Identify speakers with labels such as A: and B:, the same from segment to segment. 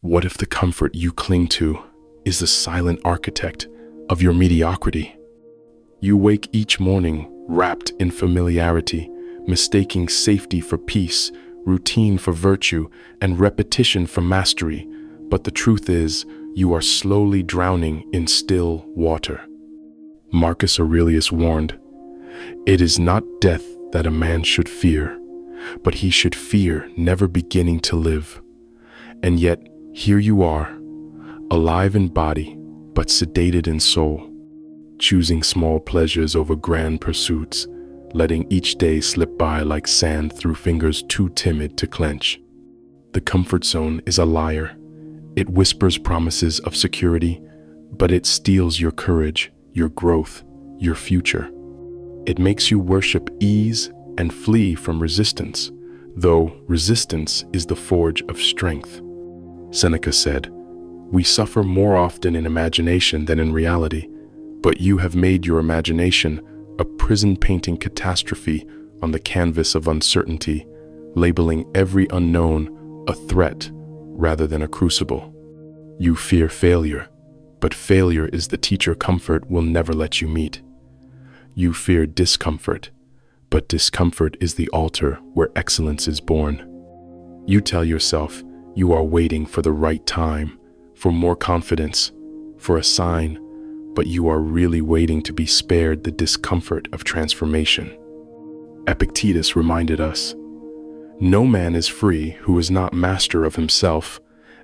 A: What if the comfort you cling to is the silent architect of your mediocrity? You wake each morning wrapped in familiarity, mistaking safety for peace, routine for virtue, and repetition for mastery. But the truth is, you are slowly drowning in still water. Marcus Aurelius warned, "It is not death that a man should fear, but he should fear never beginning to live." And yet, here you are, alive in body, but sedated in soul, choosing small pleasures over grand pursuits, letting each day slip by like sand through fingers too timid to clench. The comfort zone is a liar. It whispers promises of security, but it steals your courage, your growth, your future. It makes you worship ease and flee from resistance, though resistance is the forge of strength. Seneca said, "We suffer more often in imagination than in reality, but you have made your imagination a prison-painting catastrophe on the canvas of uncertainty, labeling every unknown a threat rather than a crucible. You fear failure, but failure is the teacher comfort will never let you meet. You fear discomfort, but discomfort is the altar where excellence is born. You tell yourself you are waiting for the right time, for more confidence, for a sign, but you are really waiting to be spared the discomfort of transformation." Epictetus reminded us, "No man is free who is not master of himself,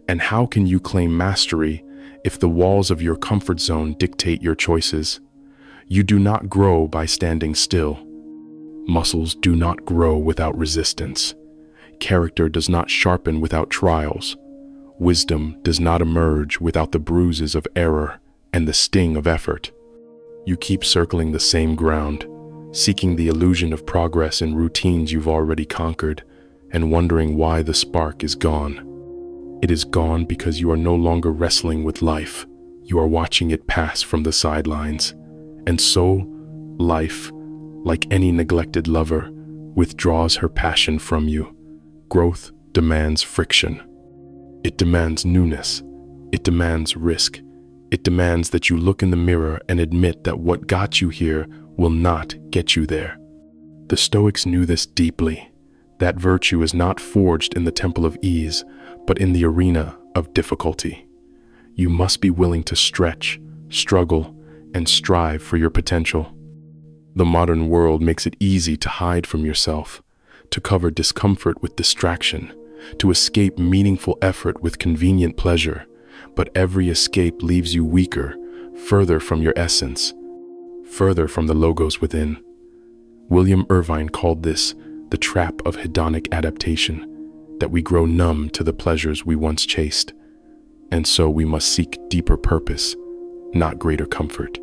A: and how can you claim mastery if the walls of your comfort zone dictate your choices? You do not grow by standing still. Muscles do not grow without resistance. Character does not sharpen without trials. Wisdom does not emerge without the bruises of error and the sting of effort. You keep circling the same ground, seeking the illusion of progress in routines you've already conquered, and wondering why the spark is gone. It is gone because you are no longer wrestling with life. You are watching it pass from the sidelines. And so, life, like any neglected lover, withdraws her passion from you. Growth demands friction. It demands newness. It demands risk. It demands that you look in the mirror and admit that what got you here will not get you there." The Stoics knew this deeply, that virtue is not forged in the temple of ease, but in the arena of difficulty. You must be willing to stretch, struggle, and strive for your potential. The modern world makes it easy to hide from yourself, to cover discomfort with distraction, to escape meaningful effort with convenient pleasure, but every escape leaves you weaker, further from your essence, further from the logos within. William Irvine called this the trap of hedonic adaptation, that we grow numb to the pleasures we once chased, and so we must seek deeper purpose, not greater comfort.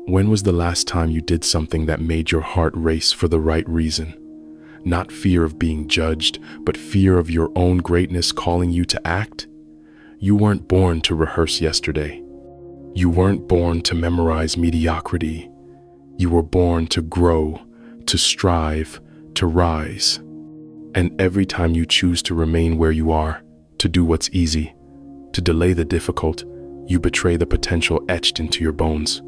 A: When was the last time you did something that made your heart race for the right reason? Not fear of being judged, but fear of your own greatness calling you to act? You weren't born to rehearse yesterday. You weren't born to memorize mediocrity. You were born to grow, to strive, to rise. And every time you choose to remain where you are, to do what's easy, to delay the difficult, you betray the potential etched into your bones.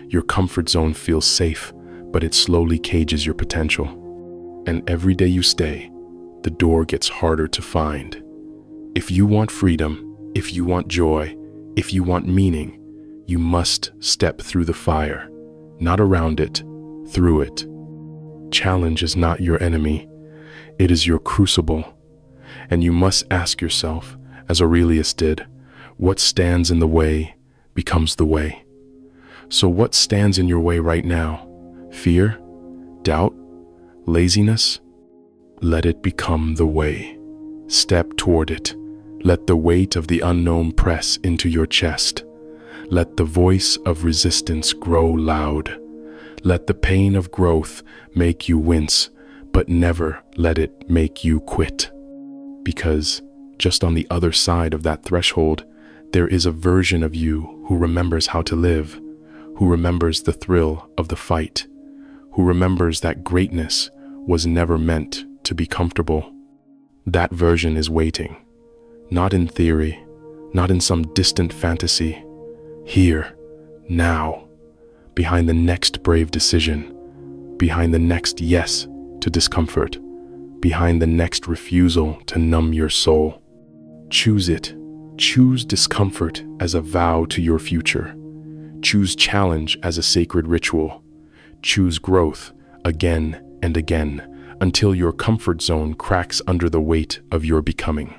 A: Your comfort zone feels safe, but it slowly cages your potential. And every day you stay, the door gets harder to find. If you want freedom, if you want joy, if you want meaning, you must step through the fire, not around it, through it. Challenge is not your enemy, it is your crucible. And you must ask yourself, as Aurelius did, what stands in the way becomes the way. So what stands in your way right now? Fear? Doubt? Laziness? Let it become the way. Step toward it. Let the weight of the unknown press into your chest. Let the voice of resistance grow loud. Let the pain of growth make you wince, but never let it make you quit. Because just on the other side of that threshold, there is a version of you who remembers how to live, who remembers the thrill of the fight, who remembers that greatness was never meant to be comfortable. That version is waiting, not in theory, not in some distant fantasy. Here, now, behind the next brave decision, behind the next yes to discomfort, behind the next refusal to numb your soul. Choose it. Choose discomfort as a vow to your future. Choose challenge as a sacred ritual. Choose growth again and again until your comfort zone cracks under the weight of your becoming.